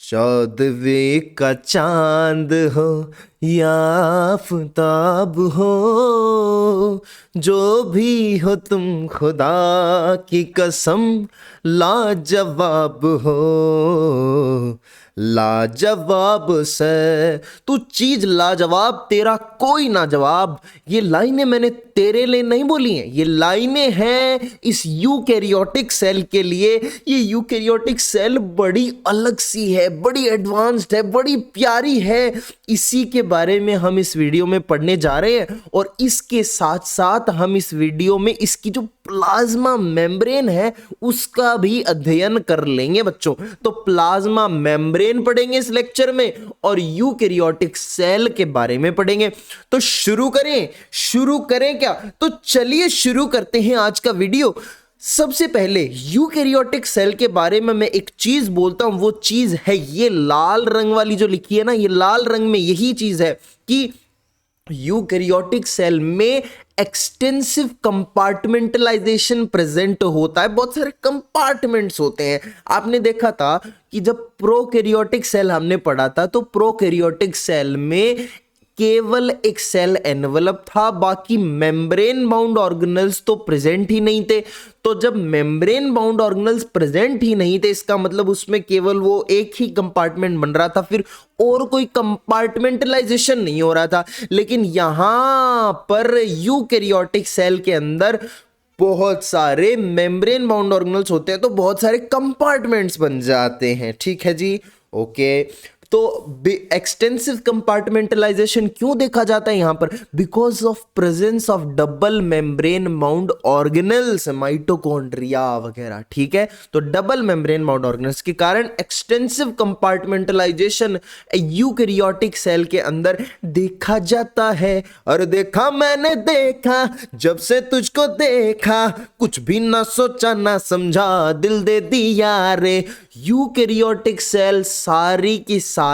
चौदहवीं का चांद हो या आफताब हो, जो भी हो तुम खुदा की कसम लाजवाब हो, लाजवाब से तू चीज लाजवाब, तेरा कोई ना जवाब। ये लाइनें मैंने तेरे लिए नहीं बोली हैं, ये लाइनें हैं इस यूकैरियोटिक सेल के लिए। ये यूकैरियोटिक सेल बड़ी अलग सी है, बड़ी एडवांस्ड है, बड़ी प्यारी है। इसी के बारे में हम इस वीडियो में पढ़ने जा रहे हैं, और इसके साथ साथ हम इस वीडियो में इसकी जो प्लाज्मा मेम्ब्रेन है उसका भी अध्ययन कर लेंगे बच्चों। तो प्लाज्मा मेम्ब्रेन पढ़ेंगे इस लेक्चर में, और यूकैरियोटिक सेल के बारे में पढ़ेंगे। तो शुरू करें क्या? तो चलिए शुरू करते हैं आज का वीडियो। सबसे पहले यूकैरियोटिक सेल के बारे में मैं एक चीज बोलता हूं, वो चीज है ये लाल रंग वाली जो लिखी है ना, ये लाल रंग में यही चीज है कि यूकैरियोटिक सेल में एक्सटेंसिव कंपार्टमेंटलाइजेशन प्रेजेंट होता है। बहुत सारे कंपार्टमेंट्स होते हैं। आपने देखा था कि जब प्रोकैरियोटिक सेल हमने पढ़ा था, तो प्रोकैरियोटिक सेल में केवल एक सेल एनवलप था, बाकी मेम्ब्रेन बाउंड ऑर्गेनल्स तो प्रेजेंट ही नहीं थे। तो जब मेम्ब्रेन बाउंड ऑर्गेनल्स प्रेजेंट ही नहीं थे, इसका मतलब उसमें केवल वो एक ही कंपार्टमेंट बन रहा था, फिर और कोई कंपार्टमेंटलाइजेशन नहीं हो रहा था। लेकिन यहां पर यूकैरियोटिक सेल के अंदर बहुत सारे मेम्ब्रेन बाउंड ऑर्गेनल्स होते हैं, तो बहुत सारे कंपार्टमेंट्स बन जाते हैं। ठीक है जी, ओके। तो एक्सटेंसिव कंपार्टमेंटलाइजेशन क्यों देखा जाता है यहां पर? Because of presence of double membrane bound organelles, mitochondria वगैरह। ठीक है, तो डबल मेम्ब्रेन बाउंड ऑर्गेनल्स के कारण एक्सटेंसिव कंपार्टमेंटलाइजेशन यूकैरियोटिक सेल के अंदर देखा जाता है। और देखा मैंने देखा, जब से तुझको देखा, कुछ भी ना सोचा ना समझा, दिल दे दिया रे। यूकैरियोटिक सेल सारी की सारी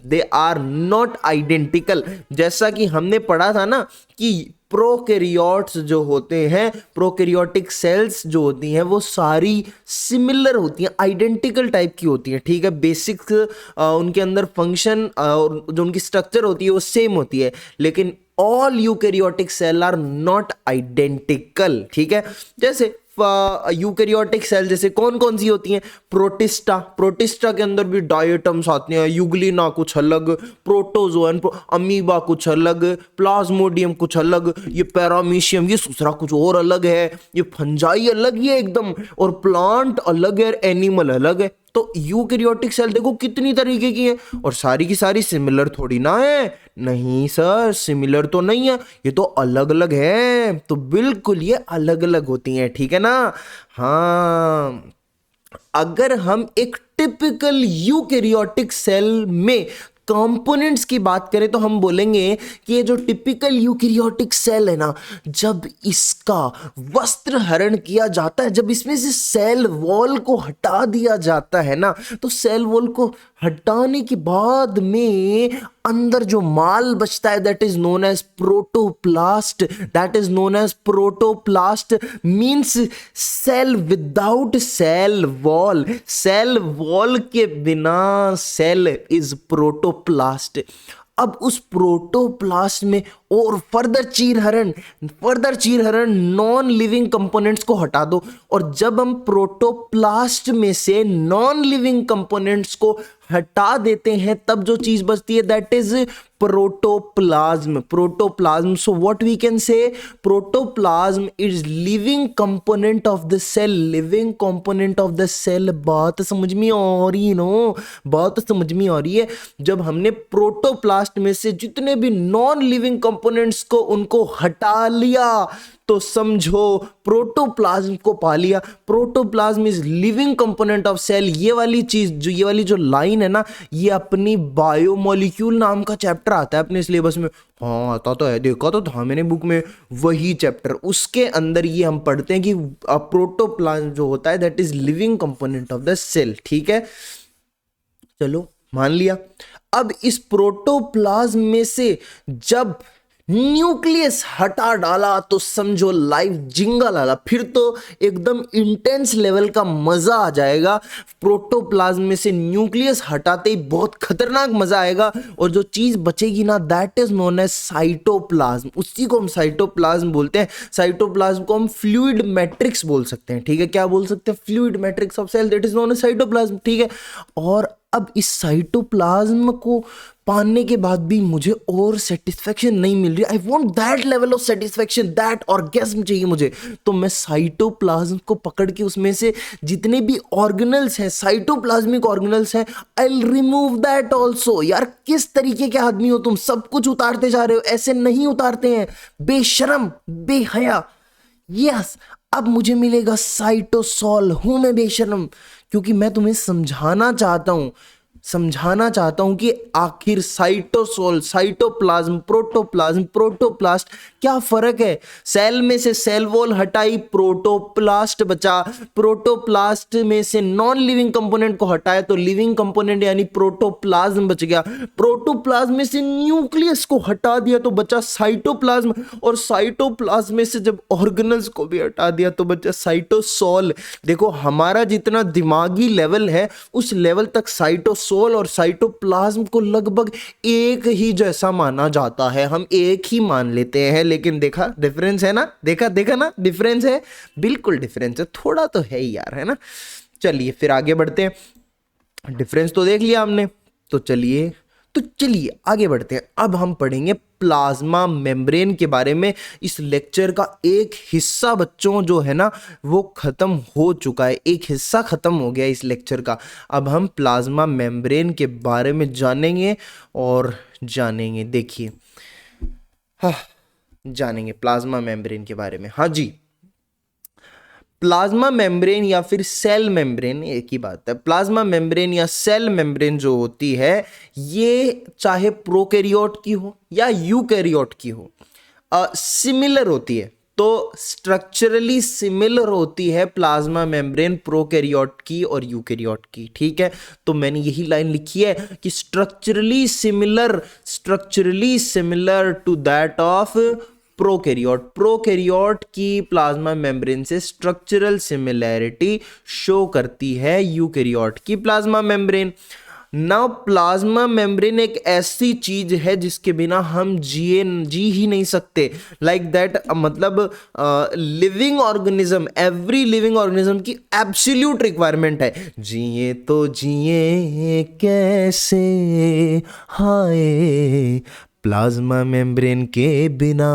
दे आर नॉट आइडेंटिकल। जैसा कि हमने पढ़ा था ना कि प्रोकैरियोट्स जो होते हैं, प्रोकैरियोटिक सेल्स जो होती हैं, वो सारी सिमिलर होती हैं, आइडेंटिकल टाइप की होती हैं। ठीक है, बेसिक उनके अंदर फंक्शन और जो उनकी स्ट्रक्चर होती है वो सेम होती है, लेकिन all eukaryotic cell are not identical. ठीक है, जैसे यूकैरियोटिक सेल जैसे कौन कौन सी होती हैं? प्रोटिस्टा, प्रोटिस्टा के अंदर भी डायटम्स आते हैं। यूग्लिना कुछ अलग, प्रोटोजोअन, अमीबा कुछ अलग, प्लाज्मोडियम कुछ अलग, ये पैरामीशियम ये दूसरा कुछ और अलग है, ये फंजाई अलग ही है एकदम, और प्लांट अलग है, एनिमल अलग है। तो यूकैरियोटिक सेल देखो कितनी तरीके की हैं, और सारी की सारी सिमिलर थोड़ी ना है। नहीं सर, सिमिलर तो नहीं है, ये तो अलग अलग है। तो बिल्कुल ये अलग अलग होती हैं। ठीक है ना? हाँ, अगर हम एक टिपिकल यूकैरियोटिक सेल में कंपोनेंट्स की बात करें, तो हम बोलेंगे कि ये जो टिपिकल यूकैरियोटिक सेल है ना, जब इसका वस्त्र हरण किया जाता है, जब इसमें से सेल वॉल को हटा दिया जाता है ना, तो सेल वॉल को हटाने के बाद में अंदर जो माल बचता है, that is known as protoplast. That is known as protoplast means cell without cell wall. Cell wall के बिना सेल इज प्रोटोप्लास्ट। अब उस प्रोटोप्लास्ट में और फर्दर चीरहरण नॉन लिविंग कंपोनेंट्स को हटा दो, और जब हम प्रोटोप्लास्ट में से नॉन लिविंग कंपोनेंट्स को हटा देते हैं, तब जो चीज बचती है that is protoplasm. Protoplasm, so what we can say, protoplasm is living component of the cell. Living component of the cell. बात समझ में आ रही है नो? बात समझ में आ रही है। जब हमने प्रोटोप्लास्ट में से जितने भी नॉन लिविंग कंपोनेंट्स को उनको हटा लिया, तो समझो प्रोटोप्लाज्म को पा लिया। Protoplasm is living component of cell. ये वाली चीज ये वाली जो लाइन है ना, ये अपनी बायोमोलिक्यूल नाम का चैप्टर आता है अपने सिलेबस में। हाँ, आता तो है, देखा तो था मैंने बुक में वही चैप्टर। उसके अंदर ये हम पढ़ते हैं कि प्रोटोप्लाज्म जो होता है that is living component of the cell. ठीक है, चलो मान लिया। अब इस प्रोटोप्लाज्म में से जब न्यूक्लियस हटा डाला तो समझो लाइफ जिंगा लाला, फिर तो एकदम इंटेंस लेवल का मजा आ जाएगा। प्रोटोप्लाज्म में से न्यूक्लियस हटाते ही बहुत खतरनाक मजा आएगा, और जो चीज बचेगी ना that is known as cytoplasm. उसी को हम साइटोप्लाज्म बोलते हैं। साइटोप्लाज्म को हम फ्लूइड मैट्रिक्स बोल सकते हैं, ठीक है। क्या बोल सकते हैं? Fluid matrix of cell, that is known as cytoplasm, ठीक है। और अब इस साइटोप्लाज्म को पाने के बाद भी मुझे और सेटिस्फेक्शन नहीं मिल रही। I want that level of satisfaction, that orgasm चाहिए मुझे। तो मैं साइटोप्लाज्म को पकड़ के उसमें से जितने भी ऑर्गेनल्स हैं, साइटोप्लाज्मिक ऑर्गेनल्स हैं, I will remove that also. यार किस तरीके के आदमी हो तुम, सब कुछ उतारते जा रहे हो, ऐसे नहीं उतारते हैं, बेशरम बेहया। यस, अब मुझे मिलेगा साइटोसॉल। हूं मैं बेशरम? क्योंकि मैं तुम्हें समझाना चाहता हूं कि आखिर साइटोसोल, साइटोप्लाज्म, प्रोटोप्लाज्म, प्रोटोप्लास्ट क्या फर्क है। सेल में से सेल वॉल हटाई, प्रोटोप्लास्ट बचा। प्रोटोप्लास्ट में से नॉन लिविंग कंपोनेंट को हटाया तो लिविंग कंपोनेंट यानी प्रोटोप्लाज्म बच गया। प्रोटोप्लाज्म में से न्यूक्लियस को हटा दिया तो बचा साइटोप्लाज्म, और साइटोप्लाज्म में से जब ऑर्गेनल्स को भी हटा दिया तो बचा साइटोसोल। देखो हमारा जितना दिमागी लेवल है उस लेवल तक साइटोसोल और साइटोप्लाज्म को लगभग एक ही जैसा माना जाता है, हम एक ही मान लेते हैं। लेकिन देखा डिफरेंस है ना, देखा ना डिफरेंस है, बिल्कुल डिफरेंस है, थोड़ा तो है ही यार, है ना। चलिए फिर आगे बढ़ते हैं। डिफरेंस तो देख लिया हमने, तो चलिए आगे बढ़ते हैं। अब हम पढ़ेंगे प्लाज्मा मेम्ब्रेन के बारे में। इस लेक्चर का एक हिस्सा बच्चों जो है ना वो खत्म हो चुका है, एक हिस्सा खत्म हो गया इस लेक्चर का। अब हम प्लाज्मा मेम्ब्रेन के बारे में जानेंगे। देखिए, हाँ, जानेंगे प्लाज्मा मेम्ब्रेन के बारे में। हाँ जी, प्लाज्मा मेम्ब्रेन या फिर सेल मेम्ब्रेन एक ही बात है। प्लाज्मा मेम्ब्रेन या सेल मेम्ब्रेन जो होती है ये चाहे प्रोकैरियोट की हो या यूकैरियोट की हो, सिमिलर होती है। तो स्ट्रक्चरली सिमिलर होती है प्लाज्मा मेम्ब्रेन प्रोकैरियोट की और यूकैरियोट की, ठीक है। तो मैंने यही लाइन लिखी है कि structurally similar to that of prokaryote की प्लाज्मा मेम्ब्रेन से स्ट्रक्चरल सिमिलैरिटी शो करती है यूकैरियोट की plasma membrane. Now plasma membrane एक ऐसी चीज है जिसके बिना हम जी ही नहीं सकते। लाइक दैट, मतलब living organism, every living organism की एब्सोल्यूट रिक्वायरमेंट है। जिए तो जिए कैसे, हाय प्लाज्मा मेम्ब्रेन के बिना।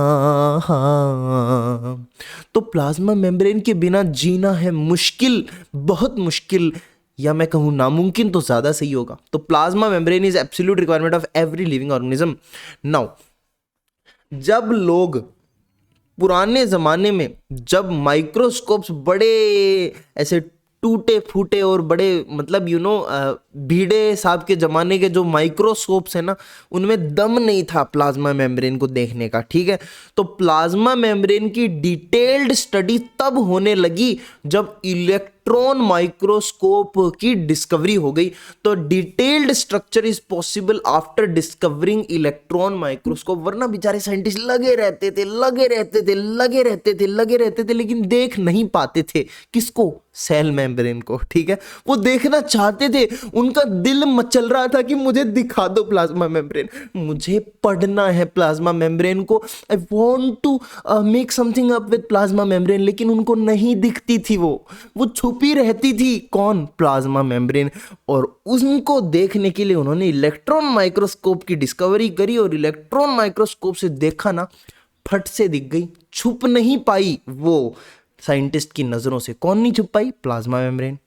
हाँ, तो प्लाज्मा मेम्ब्रेन के बिना जीना है मुश्किल, बहुत मुश्किल, या मैं कहूँ नामुमकिन तो ज़्यादा सही होगा। तो plasma membrane is absolute requirement of every living organism. Now, जब लोग पुराने ज़माने में जब माइक्रोस्कोप्स बड़े ऐसे टूटे फूटे और बड़े, मतलब भीड़े साहब के ज़माने के जो माइक्रोस्कोप्स है ना उनमें दम नहीं था प्लाज्मा मेम्ब्रेन को देखने का, ठीक है। तो प्लाज्मा मेम्ब्रेन की डिटेल्ड स्टडी तब होने लगी जब इलेक्ट्रॉन माइक्रोस्कोप की डिस्कवरी हो गई। तो detailed structure is possible after discovering electron microscope. वरना बेचारे साइंटिस्ट लगे रहते थे लेकिन देख नहीं पाते थे। किसको? सेल मेम्ब्रेन को, ठीक है। वो देखना चाहते थे, उनका दिल मचल रहा था कि मुझे दिखा दो प्लाज्मा मेम्ब्रेन, मुझे पढ़ना है प्लाज्मा मेम्ब्रेन को, I want to make something up with plasma membrane. लेकिन उनको नहीं दिखती थी, वो छुपी रहती थी। कौन? Plasma membrane. और उनको देखने के लिए उन्होंने इलेक्ट्रॉन माइक्रोस्कोप की डिस्कवरी करी, और इलेक्ट्रॉन माइक्रोस्कोप से देखा ना, फट से दिख गई, छुप नहीं पाई वो साइंटिस्ट की नजरों से। कौन नहीं छुप पाई? Plasma membrane.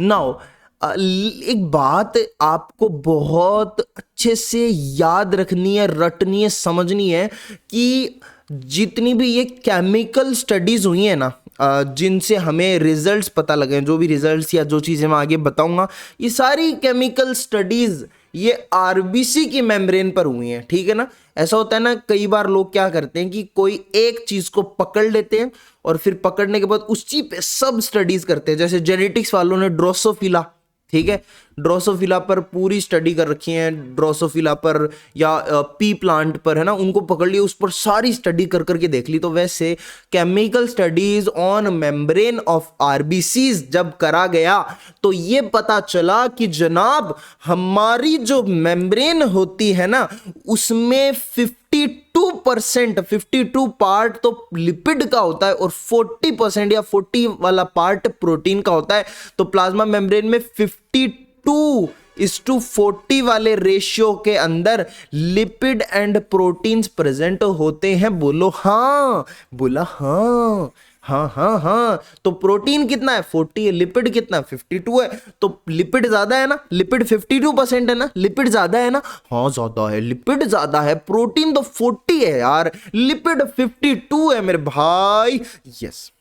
नाउ एक बात आपको बहुत अच्छे से याद रखनी है, रटनी है, समझनी है कि जितनी भी ये केमिकल स्टडीज हुई है ना, जिनसे हमें रिजल्ट्स पता लगे, जो भी रिजल्ट्स या जो चीज़ें मैं आगे बताऊंगा, ये सारी केमिकल स्टडीज ये आरबीसी की मेम्ब्रेन पर हुई हैं, ठीक है ना। ऐसा होता है ना, कई बार लोग क्या करते हैं कि कोई एक चीज को पकड़ लेते हैं और फिर पकड़ने के बाद उसी पे सब स्टडीज करते हैं। जैसे जेनेटिक्स वालों ने ड्रोसोफिला ठीक है। ड्रोसोफिला पर पूरी स्टडी कर रखी है, ड्रोसोफिला पर या पी प्लांट पर, है ना, उनको पकड़ लिया, उस पर सारी स्टडी कर करके देख ली। तो वैसे chemical studies on membrane of RBCs जब करा गया तो ये पता चला कि जनाब हमारी जो मेम्ब्रेन होती है ना उसमें 52 पार्ट तो लिपिड का होता है और 40% या 40 वाला पार्ट प्रोटीन का होता है। तो प्लाज्मा मेम्ब्रेन में 52:40 वाले रेशियो के अंदर लिपिड एंड प्रोटीन्स प्रेजेंट होते हैं। बोलो हाँ, बोला हाँ, हाँ हाँ हाँ। तो प्रोटीन कितना है 40 है, लिपिड कितना 52 है। तो लिपिड ज्यादा है ना, लिपिड 52% है ना, लिपिड ज्यादा है ना, हाँ ज्यादा है, लिपिड ज्यादा है, प्रोटीन तो 40 है यार, लिपिड 52 है मेरे भाई। यस।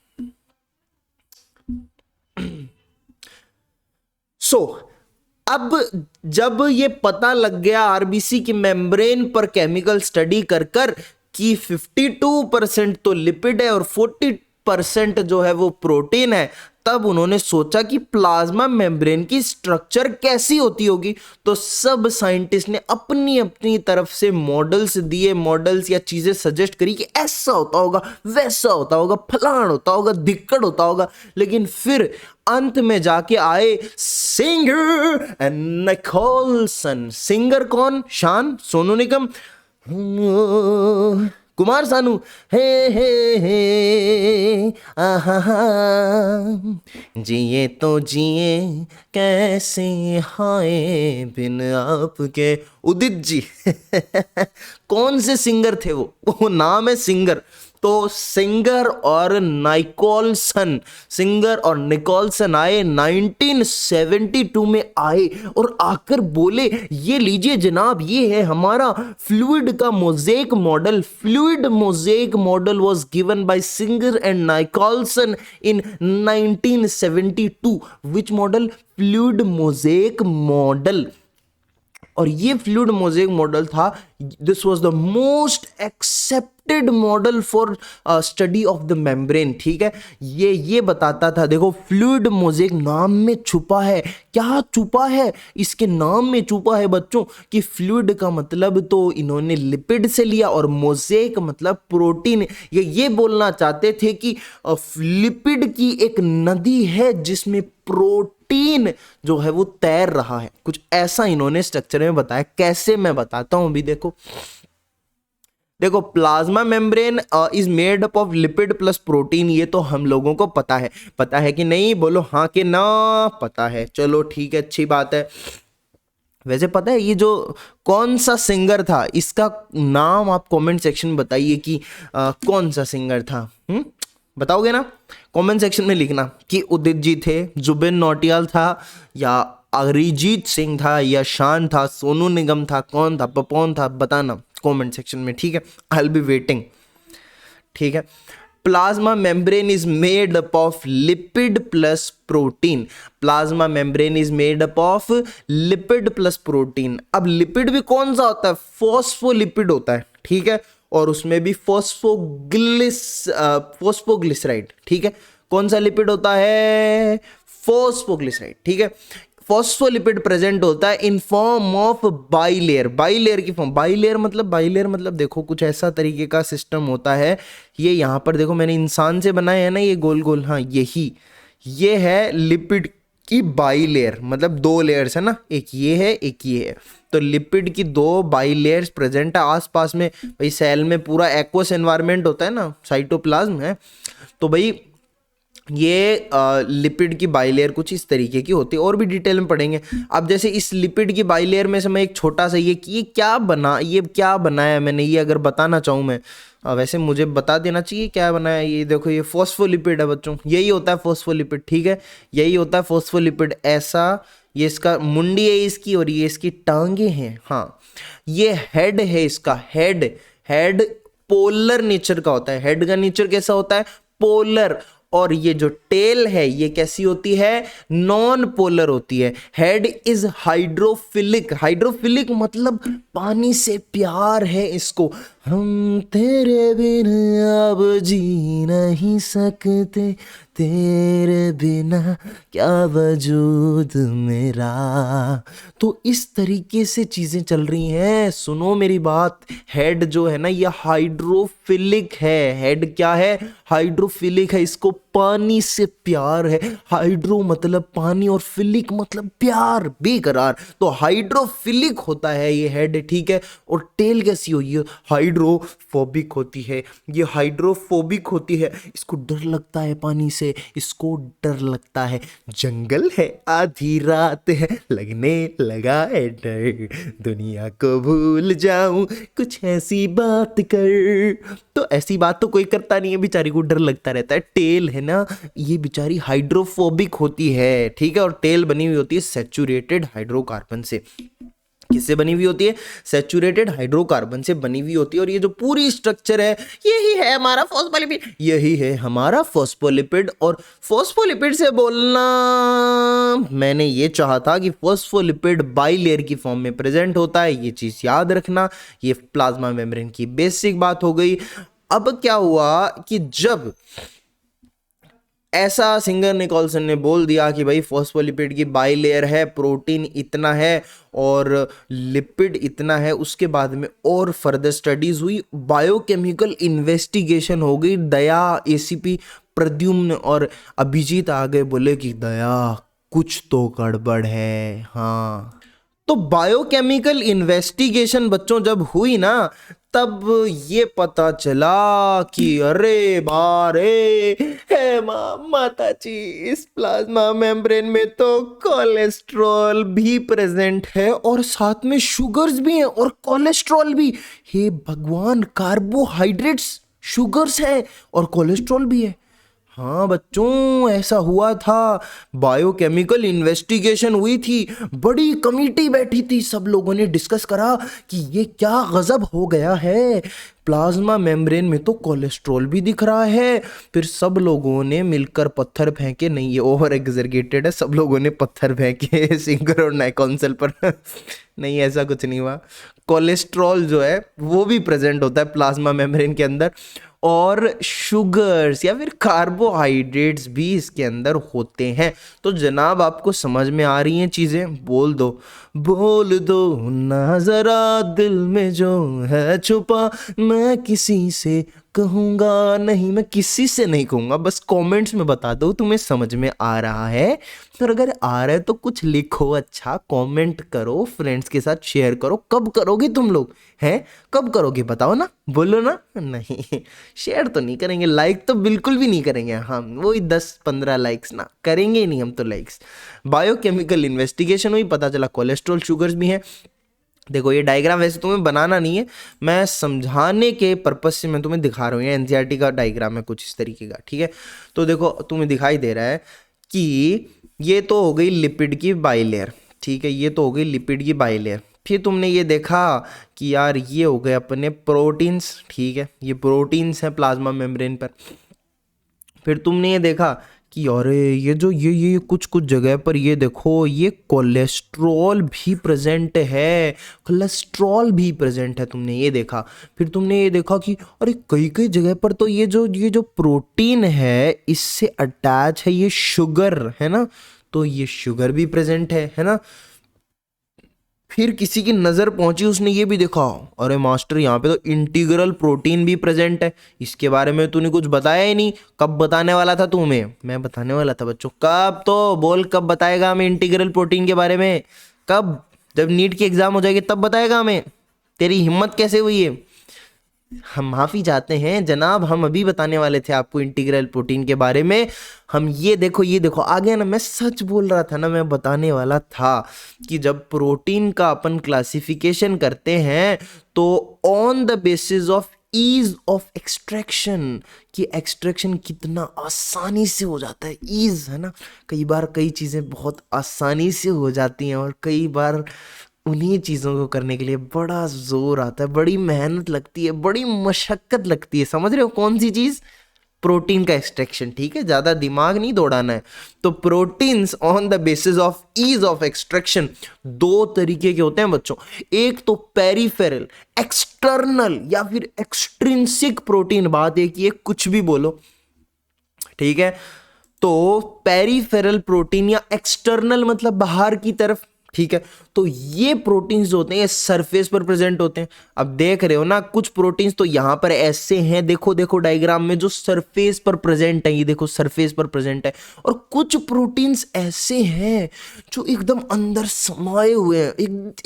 सो अब जब ये पता लग गया आरबीसी की मेम्ब्रेन पर केमिकल स्टडी कर कर कि 52% तो लिपिड है और 40% जो है वो प्रोटीन है, तब उन्होंने सोचा कि प्लाज्मा मेम्ब्रेन की स्ट्रक्चर कैसी होती होगी। तो सब साइंटिस्ट ने अपनी अपनी तरफ से मॉडल्स दिए, मॉडल्स या चीजें सजेस्ट करी कि ऐसा होता होगा, वैसा होता होगा, फलान होता होगा, दिक्कत होता होगा। लेकिन फिर अंत में जाके आए सिंगर एंड निकोलसन। सिंगर कौन? शान, सोनू निगम, कुमार सानू, हे आहा, जिए तो जिए कैसे हाय बिन आपके, उदित जी। कौन से सिंगर थे वो नाम है सिंगर। तो सिंगर और निकोलसन, सिंगर और निकोलसन आए 1972 में आए और आकर बोले ये लीजिए जनाब, ये है हमारा फ्लूइड का mosaic model. Fluid mosaic model was given by Singer and Nicolson in 1972। Which model? Fluid mosaic model. और ये फ्लूइड मोज़ेक मॉडल था, this was the most accepted model for study of the membrane. ठीक है, ये बताता था, देखो fluid mosaic नाम में छुपा है, क्या छुपा है इसके नाम में? छुपा है बच्चों कि फ्लूइड का मतलब तो इन्होंने लिपिड से लिया और मोज़ेक मतलब प्रोटीन। ये बोलना चाहते थे कि लिपिड की एक नदी है जिसमें प्रोटीन जो है वो तैर रहा है, कुछ ऐसा इन्होंने स्ट्रक्चर में बताया। कैसे, मैं बताता हूं अभी। देखो plasma membrane is made up of lipid plus protein, ये तो हम लोगों को पता है कि नहीं? बोलो हाँ कि ना, पता है। चलो ठीक है, अच्छी बात है। वैसे पता है ये जो कौन सा सिंगर था, इसका नाम आप कमेंट सेक्शन में बताइए कि कौन सा सिंगर था। बताओगे ना? कमेंट सेक्शन में लिखना कि उदित जी थे, जुबिन नौटियाल था, या अरिजीत सिंह था, या शान था, सोनू निगम था, कौन था, पपॉन था, बताना कमेंट सेक्शन में। ठीक है, आई विल बी वेटिंग। ठीक है, plasma membrane is made up of lipid plus protein. Plasma membrane is made up of lipid plus protein. अब लिपिड भी कौन सा होता है? फॉस्फोलिपिड होता है। ठीक है, और उसमें भी फॉस्फोग्लिसराइड। ठीक है, कौन सा लिपिड होता है? फॉस्फोग्लिसराइड। ठीक है, फॉस्फोलिपिड प्रेजेंट होता है in form of bilayer. Bilayer की फॉर्म, बाइलेयर मतलब देखो कुछ ऐसा तरीके का सिस्टम होता है। ये यहां पर देखो मैंने इंसान से बनाया है ना, ये गोल गोल, हाँ ये है लिपिड की बाइलेयर, मतलब दो लेयर्स है ना, एक ये है एक ये है। तो लिपिड की दो बाइलेयर्स प्रेजेंट है आसपास में। भाई सेल में पूरा एक्वस एनवायरनमेंट होता है ना, साइटोप्लाज्म है, तो भाई ये लिपिड की बाइलेयर कुछ इस तरीके की होती है। और भी डिटेल में पढ़ेंगे। अब जैसे इस लिपिड की बाइलेयर में से मैं एक छोटा सा ये क्या बनाया मैंने, ये अगर बताना चाहूँ मैं, वैसे मुझे बता देना चाहिए क्या बनाया। ये देखो, ये फॉस्फोलिपिड है बच्चों, यही होता है फॉस्फोलिपिड। ठीक है, यही होता है फॉस्फोलिपिड। ऐसा, ये इसका मुंडी है इसकी, और ये इसकी टांगे हैं। हाँ, ये हेड है इसका, हेड पोलर नेचर का होता है। हेड का नेचर कैसा होता है? पोलर। और ये जो टेल है ये कैसी होती है? नॉन पोलर होती है। Head is hydrophilic. हाइड्रोफिलिक मतलब पानी से प्यार है इसको। हम तेरे बिन अब जी नहीं सकते, तेरे बिना क्या वजूद मेरा। तो इस तरीके से चीजें चल रही हैं। सुनो मेरी बात, हेड जो है ना ये हाइड्रोफिलिक है। हेड क्या है? हाइड्रोफिलिक है। इसको पानी से प्यार है। हाइड्रो मतलब पानी और फिलिक मतलब प्यार, बेकरार। तो हाइड्रोफिलिक होता है ये हेड, ठीक है। और टेल कैसी हुई है? हाइड्रोफोबिक होती है। ये हाइड्रोफोबिक होती है। इसको डर लगता है पानी से, इसको डर लगता है जंगल है, आधी रात है, लगने लगा है डर, दुनिया को भूल जाऊं, कुछ ऐसी बात कर। तो ऐसी बात तो कोई करता नहीं है, बेचारी को डर लगता रहता है। टेल है ना, ये बेचारी हाइड्रोफोबिक होती है, ठीक है। और टेल बनी हुई होती है सैचुरेटेड हाइड्रोकार्बन से। किससे बनी हुई होती है? सैचुरेटेड हाइड्रोकार्बन से बनी हुई होती है। और ये जो पूरी स्ट्रक्चर है, यही है हमारा फॉस्फोलिपिड, यही है हमारा फॉस्फोलिपिड। और फॉस्फोलिपिड से बोलना मैंने ये चाहा था कि फॉस्फोलिपिड बाइलेयर की फॉर्म में प्रेजेंट होता है, ये चीज याद रखना। ये प्लाज्मा मेम्ब्रेन की बेसिक बात हो गई। अब क्या हुआ कि जब ऐसा सिंगर निकोलसन ने बोल दिया कि भाई फॉस्फोलिपिड की बाइलेयर है, प्रोटीन इतना है और लिपिड इतना है, उसके बाद में और फर्दर स्टडीज हुई, बायोकेमिकल इन्वेस्टिगेशन हो गई। दया, एसीपी, प्रद्युम्न और अभिजीत आ गए, बोले कि दया कुछ तो गड़बड़ है। हाँ, तो बायोकेमिकल इन्वेस्टिगेशन बच्चों जब हुई ना, तब ये पता चला कि अरे बारे है माता जी, इस प्लाज्मा मेम्ब्रेन में तो कोलेस्ट्रॉल भी प्रेजेंट है और साथ में शुगर्स भी हैं और कोलेस्ट्रॉल भी। हे भगवान, कार्बोहाइड्रेट्स, शुगर्स है और कोलेस्ट्रॉल भी है। हाँ बच्चों, ऐसा हुआ था। बायोकेमिकल इन्वेस्टिगेशन हुई थी, बड़ी कमेटी बैठी थी, सब लोगों ने डिस्कस करा कि ये क्या गजब हो गया है, प्लाज्मा मेम्ब्रेन में तो कोलेस्ट्रॉल भी दिख रहा है। फिर सब लोगों ने मिलकर पत्थर फेंके, नहीं ये ओवर एग्जर्गेटेड है, सब लोगों ने पत्थर फेंके सिंगर और नाइकॉन्सल पर नहीं, ऐसा कुछ नहीं हुआ। कोलेस्ट्रॉल जो है वो भी प्रेजेंट होता है प्लाज्मा मेम्ब्रेन के अंदर, और शुगर्स या फिर कार्बोहाइड्रेट्स भी इसके अंदर होते हैं। तो जनाब आपको समझ में आ रही हैं चीज़ें? बोल दो ना जरा दिल में जो है छुपा, मैं किसी से कहूँगा नहीं, मैं किसी से नहीं कहूँगा, बस कमेंट्स में बता दो तुम्हें समझ में आ रहा है। तो अगर आ रहा है तो कुछ लिखो, अच्छा कमेंट करो, फ्रेंड्स के साथ शेयर करो। कब करोगे तुम लोग हैं? कब करोगे बताओ ना, बोलो ना। नहीं, शेयर तो नहीं करेंगे, लाइक तो बिल्कुल भी नहीं करेंगे हम, वही 10-15 लाइक्स ना करेंगे ही नहीं हम तो लाइक्स। बायोकेमिकल इन्वेस्टिगेशन हुई, पता चला कोलेस्ट्रॉल, शुगर्स भी हैं। देखो ये डायग्राम वैसे तुम्हें बनाना नहीं है, मैं समझाने के पर्पज से मैं तुम्हें दिखा रहा हूँ। ये एनसीईआरटी का डायग्राम है कुछ इस तरीके का, ठीक है। तो देखो तुम्हें दिखाई दे रहा है कि ये तो हो गई लिपिड की बाइलेयर, ठीक है, ये तो हो गई लिपिड की बाइलेयर। फिर तुमने ये देखा कि यार ये हो गए अपने प्रोटीन्स, ठीक है, ये प्रोटीन्स हैं प्लाज्मा मेम्ब्रेन पर। फिर तुमने ये देखा कि अरे ये जो ये कुछ कुछ जगह पर ये देखो, ये कोलेस्ट्रॉल भी प्रेजेंट है, कोलेस्ट्रॉल भी प्रेजेंट है, तुमने ये देखा। फिर तुमने ये देखा कि अरे कई कई जगह पर तो ये जो प्रोटीन है इससे अटैच है ये शुगर, है ना, तो ये शुगर भी प्रेजेंट है ना। फिर किसी की नज़र पहुंची, उसने ये भी देखा, अरे मास्टर यहाँ पे तो इंटीग्रल प्रोटीन भी प्रेजेंट है, इसके बारे में तूने कुछ बताया ही नहीं। कब बताने वाला था तुम्हें? मैं बताने वाला था बच्चों। कब? तो बोल कब बताएगा हमें इंटीग्रल प्रोटीन के बारे में? कब? जब नीट की एग्जाम हो जाएगी तब बताएगा हमें। तेरी हिम्मत कैसे हुई है? हम माफी चाहते हैं जनाब, हम अभी बताने वाले थे आपको इंटीग्रल प्रोटीन के बारे में। हम ये देखो आ गया ना, मैं सच बोल रहा था ना, मैं बताने वाला था कि जब प्रोटीन का अपन क्लासिफिकेशन करते हैं तो on the basis of ease of extraction, कि एक्सट्रैक्शन कितना आसानी से हो जाता है, ईज है ना। कई बार कई चीज़ें बहुत आसानी से हो जाती हैं और कई बार उन्हीं चीज़ों को करने के लिए बड़ा जोर आता है, बड़ी मेहनत लगती है, बड़ी मशक्क़त लगती है। समझ रहे हो कौन सी चीज़? प्रोटीन का एक्सट्रैक्शन, ठीक है, ज्यादा दिमाग नहीं दौड़ाना है। तो proteins on the basis of ease of extraction दो तरीके के होते हैं बच्चों। एक तो पेरिफेरल एक्सटर्नल या फिर एक्सट्रिंसिक प्रोटीन, बात एक ही है, कुछ भी बोलो, ठीक है। तो पेरिफेरल प्रोटीन या एक्सटर्नल मतलब बाहर की तरफ, ठीक है। तो ये प्रोटीन्स जो होते हैं ये सरफेस पर प्रेजेंट होते हैं। अब देख रहे हो ना, कुछ प्रोटीन्स तो यहां पर ऐसे हैं, देखो देखो डायग्राम में, जो सरफेस पर प्रेजेंट है, ये देखो सरफेस पर प्रेजेंट है। और कुछ प्रोटीन्स ऐसे हैं जो एकदम अंदर समाये हुए हैं,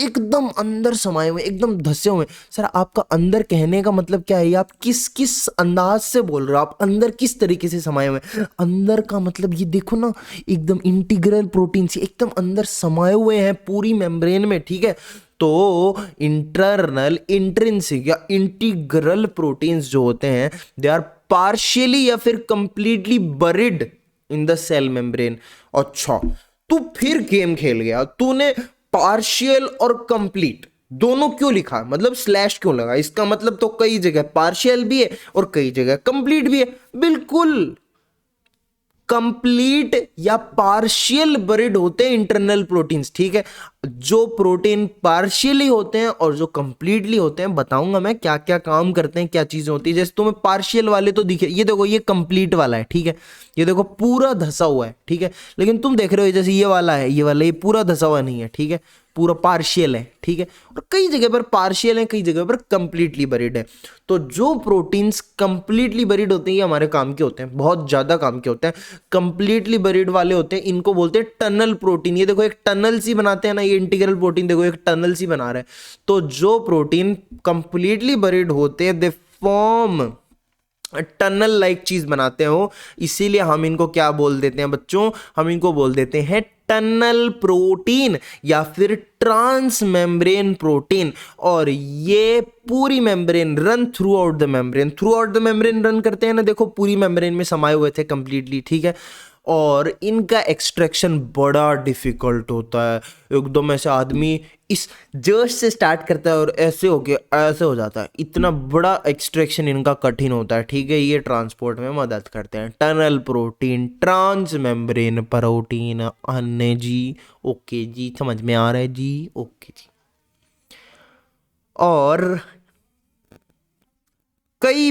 एकदम अंदर समाये हुए, एकदम धसे हुए हैं। सर आपका अंदर कहने का मतलब क्या है? आप किस किस अंदाज से बोल रहे हो? आप अंदर किस तरीके से समाये हुए हैं? अंदर का मतलब ये देखो ना, एकदम इंटीग्रल प्रोटीन्स एकदम अंदर समाये हुए हैं पूरी मेम्ब्रेन में, ठीक है। तो इंटरनल, इंट्रिंसिक या इंटीग्रल प्रोटीन्स जो होते हैं दे आर पार्शियली या फिर completely buried in the cell membrane. अच्छा, तू फिर गेम खेल गया, तूने पार्शियल और कंप्लीट दोनों क्यों लिखा, मतलब स्लैश क्यों लगा? इसका मतलब तो कई जगह पार्शियल भी है और कई जगह कंप्लीट भी है। बिल्कुल कंप्लीट या पार्शियल बरिड होते हैं इंटरनल प्रोटीन्स, ठीक है। जो प्रोटीन पार्शियली होते हैं और जो कंप्लीटली होते हैं, बताऊंगा मैं क्या क्या काम करते हैं, क्या चीजें होती है। जैसे तुम्हें पार्शियल वाले तो दिखे, ये देखो ये कंप्लीट वाला है, ठीक है, ये देखो पूरा धसा हुआ है, ठीक है। लेकिन तुम देख रहे हो जैसे ये वाला है, ये वाला, ये पूरा धसा हुआ नहीं है, ठीक है, पूरा पार्शियल है, ठीक है। और कई जगह पर पार्शियल है, कई जगह पर कंप्लीटली बरिड है। तो जो प्रोटीन्स कंप्लीटली बरिड होते हैं ये हमारे काम के होते हैं, बहुत ज्यादा काम के होते हैं। कंप्लीटली बरिड वाले होते हैं, इनको बोलते हैं टनल प्रोटीन। ये देखो एक टनल सी बनाते हैं ना, ये इंटीग्रल प्रोटीन देखो एक टनल सी बना रहे हैं। तो जो प्रोटीन कंप्लीटली बरिड होते हैं दे फॉर्म टनल लाइक चीज बनाते हो, इसीलिए हम इनको क्या बोल देते हैं बच्चों? हम इनको बोल देते हैं टनल प्रोटीन या फिर ट्रांस मेम्ब्रेन प्रोटीन। और ये पूरी membrane run through out the membrane, through out the membrane run करते हैं ना, देखो पूरी मेम्ब्रेन में समाये हुए थे कंप्लीटली, ठीक है। और इनका एक्सट्रैक्शन बड़ा डिफिकल्ट होता है, एकदम ऐसे आदमी इस जर्स से स्टार्ट करता है और ऐसे होके ऐसे हो जाता है, इतना बड़ा एक्सट्रैक्शन इनका कठिन होता है, ठीक है। ये ट्रांसपोर्ट में मदद करते हैं। Tunnel protein, trans membrane protein, अन्य जी, ओके जी, समझ में आ रहा है जी, ओके जी। और कई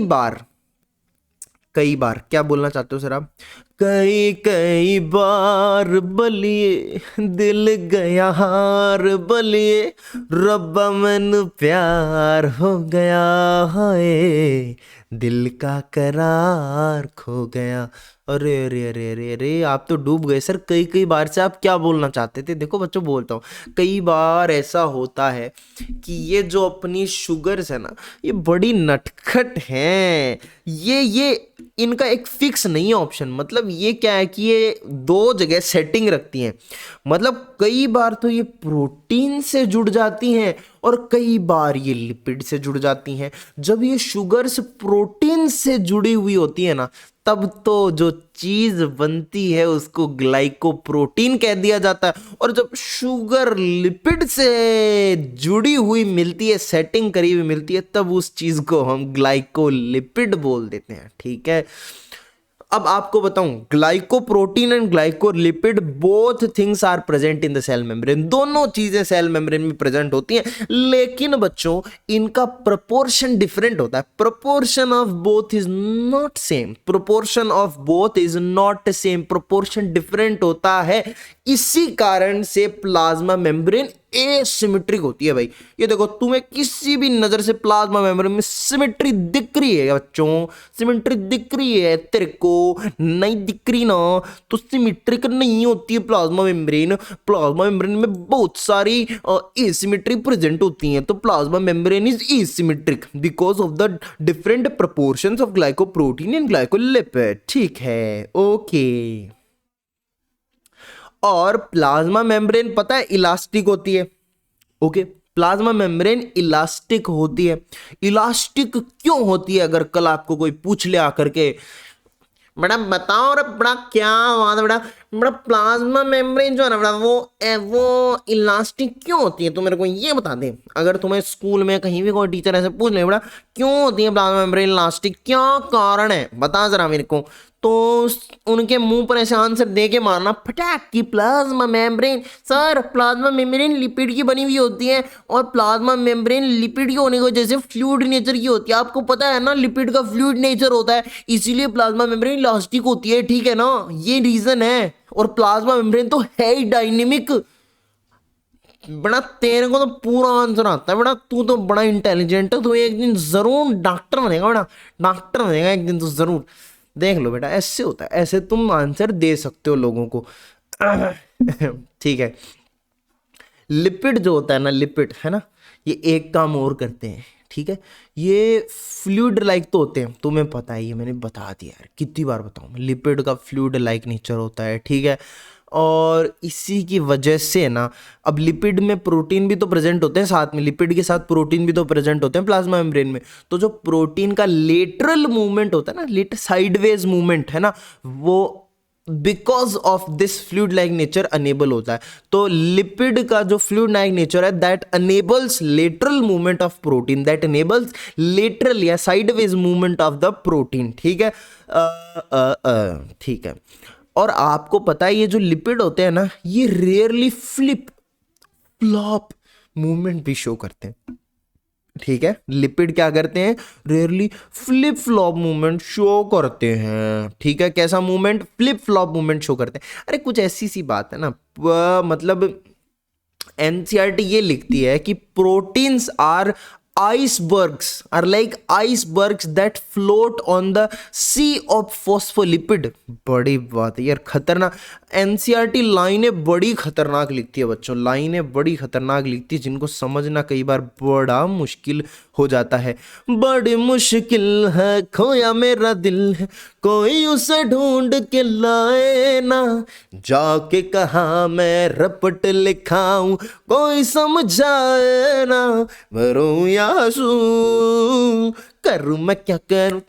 बार क्या बोलना चाहते हो सर आप? कई कई बार बलिए दिल गया हार, बलिए रब्बा मैनू प्यार हो गया, हाय दिल का करार खो गया। अरे अरे अरे अरे अरे, आप तो डूब गए सर। कई कई बार से आप क्या बोलना चाहते थे? देखो बच्चों, बोलता हूँ, कई बार ऐसा होता है कि ये जो अपनी शुगर्स है ना, ये बड़ी नटखट हैं। ये इनका एक फिक्स नहीं है ऑप्शन, मतलब ये क्या है कि ये दो जगह सेटिंग रखती हैं। मतलब कई बार तो ये प्रोटीन से जुड़ जाती हैं और कई बार ये लिपिड से जुड़ जाती हैं। जब ये शुगर्स प्रोटीन से जुड़ी हुई होती है ना, तब तो जो चीज बनती है उसको ग्लाइकोप्रोटीन कह दिया जाता है। और जब शुगर लिपिड से जुड़ी हुई मिलती है, सेटिंग करी हुई मिलती है, तब उस चीज को हम ग्लाइकोलिपिड बोल देते हैं, ठीक है। अब आपको बताऊं, glycoprotein and glycolipid both things are present in the cell membrane. दोनों चीजें सेल मेम्ब्रेन में प्रेजेंट होती हैं, लेकिन बच्चों इनका प्रोपोर्शन डिफरेंट होता है। Proportion of both is not same, proportion of both is not same, proportion different होता है। इसी कारण से प्लाज्मा मेम्ब्रेन एसिमेट्रिक होती है भाई। ये देखो, तुम्हें किसी भी नजर से प्लाज्मा मेम्ब्रेन में सिमेट्री दिख रही है बच्चों? सिमेट्री दिख रही है? तेरे को नहीं दिख रही ना, तो सिमेट्रिक नहीं होती है प्लाज्मा मेम्ब्रेन। प्लाज्मा मेम्ब्रेन में बहुत सारी एसिमेट्री प्रेजेंट होती हैं। तो plasma membrane is asymmetric because of the different proportions of glycoprotein and glycolipid, ठीक है, ओके। और प्लाज्मा मेम्ब्रेन पता है इलास्टिक होती है, ओके। प्लाज्मा मेम्ब्रेन इलास्टिक होती है। इलास्टिक क्यों होती है? अगर कल आपको कोई पूछ ले आकर के, बेटा बताओ रे बेटा, क्या बात है बेटा? बेटा प्लाज्मा मेम्ब्रेन जो है ना बेटा, वो इलास्टिक क्यों होती है, तू मेरे को ये बता दे। अगर तुम्हें स्कूल में कहीं भी कोई टीचर ऐसे पूछ ले, बेटा क्यों होती है प्लाज्मा मेम्ब्रेन इलास्टिक, क्या कारण है, बता जरा मेरे को। तो उनके मुंह पर ऐसे आंसर दे के मारना फटाक की plasma membrane. Sir plasma membrane lipid की बनी हुई होती है, और प्लाज्मा मेम्ब्रेन लिपिड की होने की वजह से फ्लूइड नेचर की होती है। आपको पता है ना, लिपिड का फ्लूइड नेचर होता है, इसीलिए प्लाज्मा मेम्ब्रेन इलास्टिक होती है, ठीक है ना, ये रीजन है। और प्लाज्मा मेम्ब्रेन तो है ही डायनेमिक। बड़ा तेरे को तो पूरा आंसर आता है बेटा, तू तो बड़ा इंटेलिजेंट है, तू एक दिन जरूर डॉक्टर बनेगा बेटा, डॉक्टर बनेगा एक दिन तो जरूर। देख लो बेटा, ऐसे होता है, ऐसे तुम आंसर दे सकते हो लोगों को। ठीक है, लिपिड जो होता है ना, लिपिड है ना, ये एक काम और करते हैं, ठीक है। ये फ्लूइड लाइक तो होते हैं, तुम्हें पता है, ये मैंने बता दिया यार, कितनी बार बताऊं, लिपिड का फ्लूइड लाइक नेचर होता है, ठीक है। और इसी की वजह से ना, अब लिपिड में प्रोटीन भी तो प्रेजेंट होते हैं साथ में, लिपिड के साथ प्रोटीन भी तो प्रेजेंट होते हैं प्लाज्मा मेम्ब्रेन में। तो जो प्रोटीन का लेटरल मूवमेंट होता है ना, लेटर साइडवेज मूवमेंट है ना, वो because of this fluid like nature enable होता है। तो लिपिड का जो फ्लूइड लाइक नेचर है, that enables lateral movement of protein, that enables lateral या sideways movement of the protein, ठीक है। ठीक है। और आपको पता है, ये जो लिपिड होते हैं ना, ये रेयरली फ्लिप फ्लॉप मूवमेंट भी शो करते हैं, ठीक है। लिपिड क्या करते हैं, rarely flip flop movement show करते हैं, ठीक है। कैसा movement, flip flop movement show करते हैं। अरे कुछ ऐसी सी बात है ना, मतलब एनसीईआरटी ये लिखती है कि proteins are icebergs, are like icebergs that float on the sea of phospholipid। बड़ी बात है यार, खतरनाक। एनसीईआरटी लाइनें बड़ी खतरनाक लिखती है बच्चों, लाइनें बड़ी खतरनाक लिखती है, जिनको समझना कई बार बड़ा मुश्किल हो जाता है। बड़ी मुश्किल है खोया मेरा दिल है, कोई उसे ढूंढ के लाए ना, जाके कहा मैं रपट लिखाऊं, कोई समझाए ना, मरूं या हंसूं, करूं मैं क्या करूं,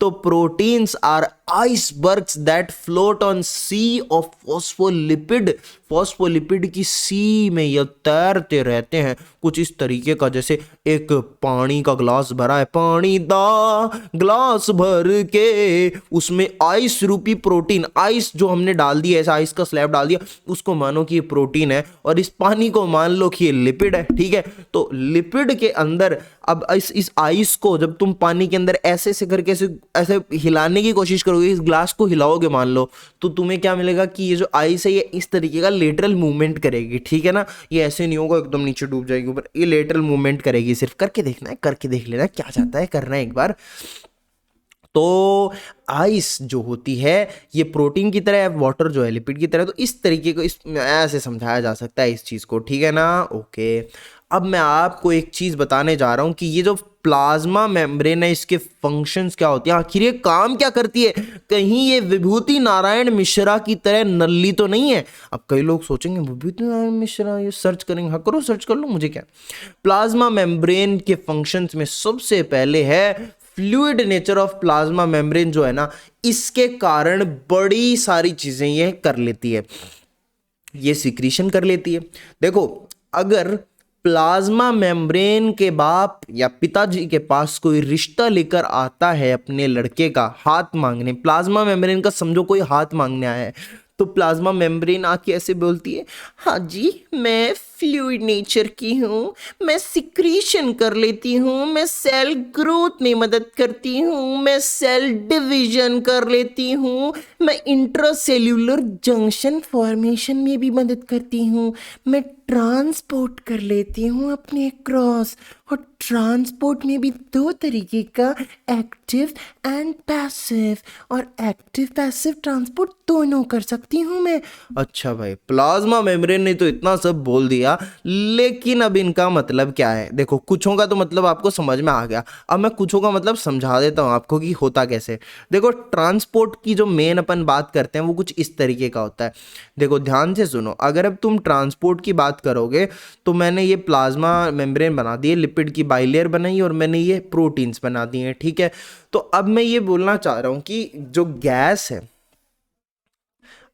तो proteins are icebergs that float on sea of phospholipid. Phospholipid की सी में ये तैरते रहते हैं, कुछ इस तरीके का, जैसे एक पानी का ग्लास भरा है, पानी दा ग्लास भर के, उसमें आइस रूपी प्रोटीन, आइस जो हमने डाल दिया, ऐसा आइस का स्लैब डाल दिया, उसको मानो कि ये प्रोटीन है, और इस पानी को मान लो कि ये लिपिड है, ठीक है। तो लिपिड के अंदर अब इस आइस को जब तुम पानी के अंदर ऐसे से करके ऐसे हिलाने की कोशिश करोगे, इस ग्लास को हिलाओगे मान लो, तो तुम्हें क्या मिलेगा कि ये जो आइस है ये इस तरीके का लेटरल मूवमेंट करेगी, ठीक है ना। ये ऐसे नहीं होगा एकदम नीचे डूब जाएगी ऊपर, ये लेटरल मूवमेंट करेगी। सिर्फ करके देखना है, करके देख लेना क्या चाहता है करना है एक बार। तो आइस जो होती है ये प्रोटीन की तरह है, वाटर जो है लिपिड की तरह। तो इस तरीके को इस ऐसे समझाया जा सकता है इस चीज़ को, ठीक है ना। ओके, अब मैं आपको एक चीज़ बताने जा रहा हूँ कि ये जो प्लाज्मा मेम्ब्रेन है, इसके फंक्शंस क्या होती हैं, आखिर ये काम क्या करती है। कहीं ये विभूति नारायण मिश्रा की तरह नल्ली तो नहीं है। अब कई लोग सोचेंगे विभूति नारायण मिश्रा, ये सर्च करेंगे, हाँ करो सर्च कर लो, मुझे क्या। प्लाज्मा मेम्ब्रेन के फंक्शंस में सबसे पहले है fluid nature of plasma membrane जो है ना, इसके कारण बड़ी सारी चीजें ये कर लेती है, ये सिक्रीशन कर लेती है। देखो, अगर प्लाज्मा मेम्ब्रेन के बाप या पिताजी के पास कोई रिश्ता लेकर आता है अपने लड़के का हाथ मांगने, प्लाज्मा मेम्ब्रेन का समझो कोई हाथ मांगने आया है, तो प्लाज्मा मेम्ब्रेन आके ऐसे बोलती है, हाँ जी मैं फ्लूइड नेचर की हूँ, मैं सिक्रीशन कर लेती हूँ, मैं सेल ग्रोथ में मदद करती हूँ, मैं सेल डिवीजन कर लेती हूँ, मैं इंट्रासेल्यूलर जंक्शन फॉर्मेशन में भी मदद करती हूँ, मैं ट्रांसपोर्ट कर लेती हूँ अपने क्रॉस। और ट्रांसपोर्ट में भी दो तरीके का, एक्टिव एंड पैसिव, और एक्टिव पैसिव ट्रांसपोर्ट दोनों कर सकती हूँ मैं। अच्छा भाई, प्लाज्मा मेम्ब्रेन ने तो इतना सब बोल दिया, लेकिन अब इनका मतलब क्या है। देखो, कुछों का तो मतलब आपको समझ में आ गया, अब मैं कुछों का मतलब समझा देता हूँ आपको कि होता कैसे। देखो, ट्रांसपोर्ट की जो मेन अपन बात करते हैं वो कुछ इस तरीके का होता है। देखो ध्यान से सुनो, अगर अब तुम ट्रांसपोर्ट की बात करोगे तो मैंने ये प्लाज्मा मेम्ब्रेन बना दिए, लिपिड की बाइलेयर बनाई और मैंने ये प्रोटीन्स बना दिए हैं, ठीक है। तो अब मैं ये बोलना चाह रहा हूं कि जो गैस है,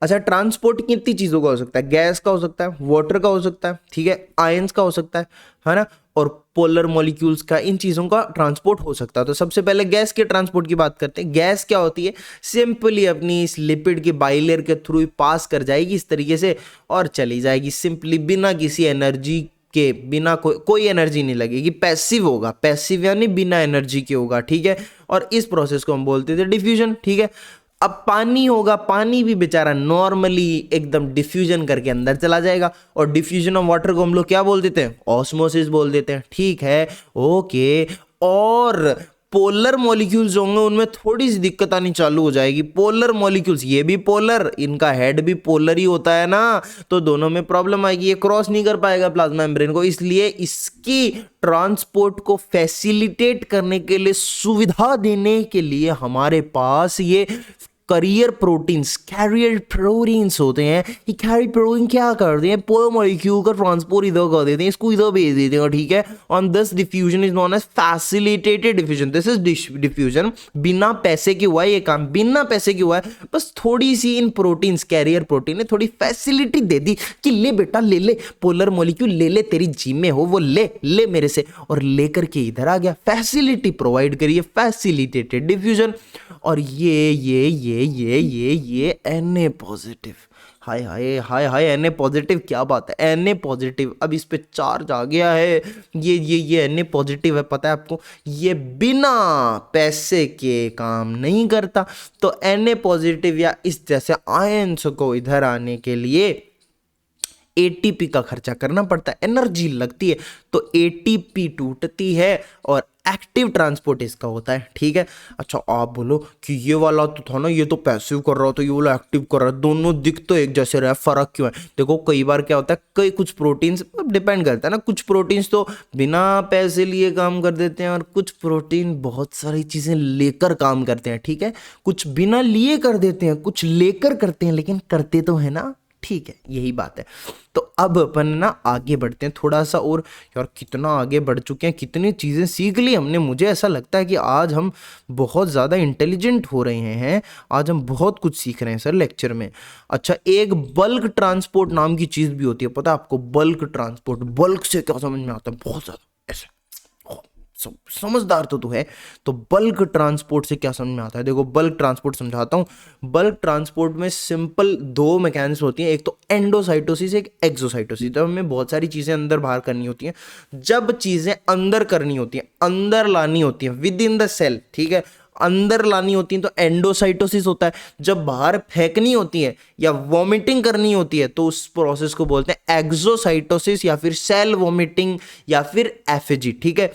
अच्छा ट्रांसपोर्ट कितनी चीजों का हो सकता है, गैस का हो सकता है, वाटर का हो सकता है, ठीक है, आयंस का हो सकता है ना, और पोलर मॉलिक्यूल्स का, इन चीजों का ट्रांसपोर्ट हो सकता है। तो सबसे पहले गैस के ट्रांसपोर्ट की बात करते हैं। गैस क्या होती है, सिंपली अपनी इस लिपिड के बाइलेयर के थ्रू पास कर जाएगी इस तरीके से और चली जाएगी सिंपली, बिना किसी एनर्जी के, बिना कोई एनर्जी नहीं लगेगी, पैसिव होगा, पैसिव यानी बिना एनर्जी के होगा, ठीक है। और इस प्रोसेस को हम बोलते थे डिफ्यूजन, ठीक है। अब पानी होगा, पानी भी बेचारा नॉर्मली एकदम डिफ्यूजन करके अंदर चला जाएगा, और डिफ्यूजन ऑफ वाटर को हम लोग क्या बोल देते हैं, ऑस्मोसिस बोल देते हैं, ठीक है, ओके। और पोलर मॉलिक्यूल्स होंगे उनमें थोड़ी सी दिक्कत आनी चालू हो जाएगी। पोलर मॉलिक्यूल्स, ये भी पोलर, इनका हेड भी पोलर ही होता है ना, तो दोनों में प्रॉब्लम आएगी, ये क्रॉस नहीं कर पाएगा प्लाज्मा मेम्ब्रेन को, इसलिए इसकी ट्रांसपोर्ट को फैसिलिटेट करने के लिए, सुविधा देने के लिए हमारे पास ये कैरियर प्रोटीन्स होते हैं। ये कैरियर प्रोटीन क्या करते हैं, पोलर मॉलिक्यूल का ट्रांसपोर्ट इधर कर देते हैं, इसको इधर भेज देते हैं, ठीक है। On this diffusion is known as facilitated diffusion. This is diffusion, बिना पैसे के हुआ ये काम, बिना पैसे के हुआ है, बस थोड़ी सी इन प्रोटीन्स, कैरियर प्रोटीन ने थोड़ी फैसिलिटी दे दी कि ले बेटा ले ले, पोलर मॉलिक्यूल ले ले, तेरी जिम में हो वो ले मेरे से, और लेकर के इधर आ गया, फैसिलिटी प्रोवाइड करिए, फैसिलिटेटेड डिफ्यूजन। और ये Na पॉजिटिव, हाय हाय हाय हाय, Na पॉजिटिव, क्या बात है, Na पॉजिटिव, अब इस पे चार्ज आ गया है, ये Na पॉजिटिव है, पता है आपको, ये बिना पैसे के काम नहीं करता। तो Na पॉजिटिव या इस जैसे आयंस को इधर आने के लिए एटीपी का खर्चा करना पड़ता है, एनर्जी लगती है, तो एटीपी टूटती है और एक्टिव ट्रांसपोर्ट इसका होता है, ठीक है। अच्छा आप बोलो कि ये वाला तो था ना, ये तो पैसिव कर रहा हो, तो ये वाला एक्टिव कर रहा है, दोनों दिख तो एक जैसे रहा है, फर्क क्यों है। देखो कई बार क्या होता है, कई कुछ प्रोटीन्स, डिपेंड करता है ना, कुछ प्रोटीन्स तो बिना पैसे लिए काम कर देते हैं और कुछ प्रोटीन बहुत सारी चीजें लेकर काम करते हैं, ठीक है। कुछ बिना लिए कर देते हैं, कुछ लेकर करते हैं, लेकिन करते तो है ना, ठीक है, यही बात है। तो अब अपन ना आगे बढ़ते हैं थोड़ा सा, और यार कितना आगे बढ़ चुके हैं, कितनी चीज़ें सीख ली हमने। मुझे ऐसा लगता है कि आज हम बहुत ज़्यादा इंटेलिजेंट हो रहे हैं, आज हम बहुत कुछ सीख रहे हैं सर लेक्चर में। अच्छा एक बल्क ट्रांसपोर्ट नाम की चीज़ भी होती है, पता है आपको, बल्क ट्रांसपोर्ट, बल्क से क्या समझ में आता है, बहुत ज़्यादा ऐसा, समझदार तो तू है। तो बल्क ट्रांसपोर्ट से क्या समझ में आता है, देखो बल्क ट्रांसपोर्ट समझाता हूं। बल्क ट्रांसपोर्ट में सिंपल दो मैकेनिज्म होती हैं, एक तो एंडोसाइटोसिस, एक एक्सोसाइटोसिस। तो हमें बहुत सारी चीजें अंदर बाहर करनी होती हैं, जब चीजें अंदर करनी होती हैं, अंदर लानी होती हैं विद इन द सेल, ठीक है, अंदर लानी होती है तो एंडोसाइटोसिस होता है। जब बाहर फेंकनी होती है या वॉमिटिंग करनी होती है तो उस प्रोसेस को बोलते हैं एक्सोसाइटोसिस, या फिर सेल वॉमिटिंग, या फिर एफजी, ठीक है।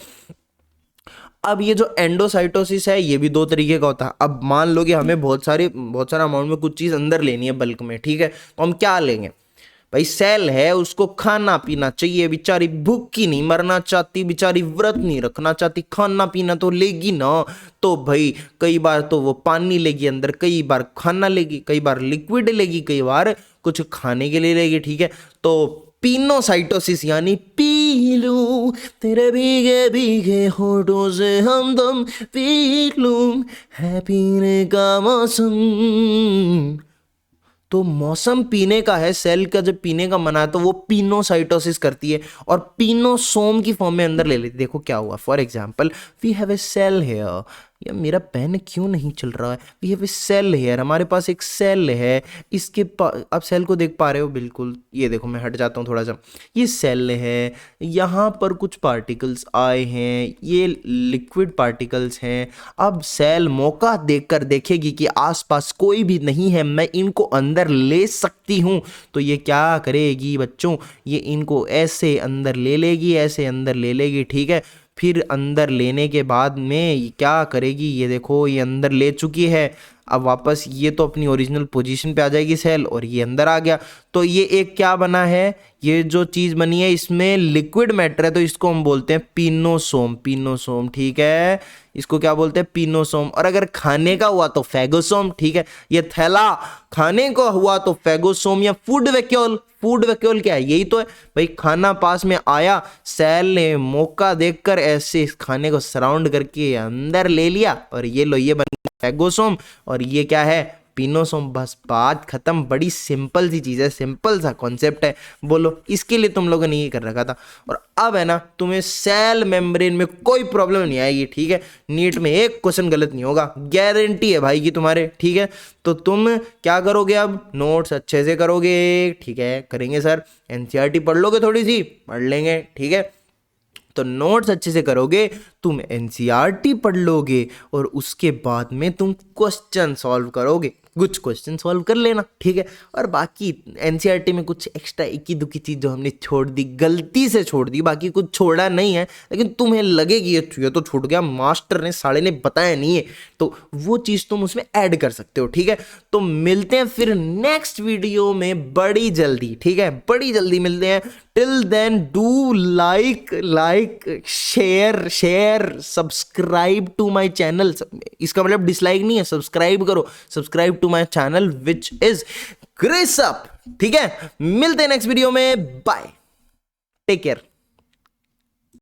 अब ये जो एंडोसाइटोसिस है ये भी दो तरीके का होता है। अब मान लो कि हमें बहुत सारा अमाउंट में कुछ चीज़ अंदर लेनी है बल्क में, ठीक है, तो हम क्या लेंगे भाई, सेल है, उसको खाना पीना चाहिए, बेचारी भूखी नहीं मरना चाहती, बेचारी व्रत नहीं रखना चाहती, खाना पीना तो लेगी ना। तो भाई कई बार तो वो पानी लेगी अंदर, कई बार खाना लेगी, कई बार लिक्विड लेगी, कई बार कुछ खाने के लिए लेगी, ठीक है। तो पिनोसाइटोसिस यानी पी लूं तेरे भीगे भीगे होठों से हमदम, पी लूं है पीने का मौसम। तो मौसम पीने का है, सेल का जब पीने का मना है तो वो पिनोसाइटोसिस करती है और पिनोसोम की फॉर्म में अंदर ले लेती है। देखो क्या हुआ, for example we have a cell here, या मेरा पेन क्यों नहीं चल रहा है, we have a cell here, हमारे पास एक सेल है, इसके आप सेल को देख पा रहे हो, बिल्कुल, ये देखो मैं हट जाता हूँ थोड़ा सा, ये सेल है, यहाँ पर कुछ पार्टिकल्स आए हैं, ये लिक्विड पार्टिकल्स हैं। अब सेल मौका देखकर देखेगी कि आसपास कोई भी नहीं है, मैं इनको अंदर ले सकती हूँ, तो ये क्या करेगी बच्चों, ये इनको ऐसे अंदर ले लेगी, ऐसे अंदर ले लेगी, ठीक है। फिर अंदर लेने के बाद में क्या करेगी, ये देखो ये अंदर ले चुकी है। अब वापस ये तो अपनी ओरिजिनल पोजीशन पे आ जाएगी सेल, और ये अंदर आ गया। तो ये एक क्या बना है, ये जो चीज़ बनी है इसमें लिक्विड मैटर है, तो इसको हम बोलते हैं पिनोसोम। पिनोसोम, ठीक है, इसको क्या बोलते हैं, पिनोसोम। और अगर खाने का हुआ तो फेगोसोम, ठीक है, ये थैला खाने को हुआ तो फेगोसोम या फूड वैक्यूल। फूड वैक्यूल क्या है, यही तो है भाई, खाना पास में आया, सेल ने मौका देखकर ऐसे इस खाने को सराउंड करके अंदर ले लिया, और ये लो, ये बन गया फेगोसोम, और ये क्या है, पिनोसोम। बस बात खत्म। बड़ी सिंपल सी चीज़ है, सिंपल सा कॉन्सेप्ट है। बोलो, इसके लिए तुम लोगों ने ये कर रखा था, और अब है ना तुम्हें सेल मेम्ब्रेन में कोई प्रॉब्लम नहीं आएगी, ठीक है। नीट में एक क्वेश्चन गलत नहीं होगा, गारंटी है भाई की तुम्हारे, ठीक है। तो तुम क्या करोगे, अब नोट्स अच्छे से करोगे, ठीक है, करेंगे सर। एनसीईआरटी पढ़ लोगे, थोड़ी सी पढ़ लेंगे, ठीक है। तो नोट्स अच्छे से करोगे, तुम एनसीईआरटी पढ़ लोगे, और उसके बाद में तुम क्वेश्चन सॉल्व करोगे। कुछ क्वेश्चन सॉल्व कर लेना, ठीक है। और बाकी एनसीईआरटी में कुछ एक्स्ट्रा इक्की दुक्की चीज़ जो हमने छोड़ दी, गलती से छोड़ दी, बाकी कुछ छोड़ा नहीं है, लेकिन तुम्हें लगेगी ये तो छूट गया, मास्टर ने साले ने बताया नहीं है, तो वो चीज़ तुम उसमें ऐड कर सकते हो, ठीक है। तो मिलते हैं फिर नेक्स्ट वीडियो में बड़ी जल्दी, ठीक है, बड़ी जल्दी मिलते हैं। Till then do like share subscribe to my channel. इसका मतलब डिसलाइक नहीं है, सब्सक्राइब करो, subscribe to my channel which is Grace Up, ठीक है। मिलते हैं नेक्स्ट वीडियो में, बाय, टेक केयर।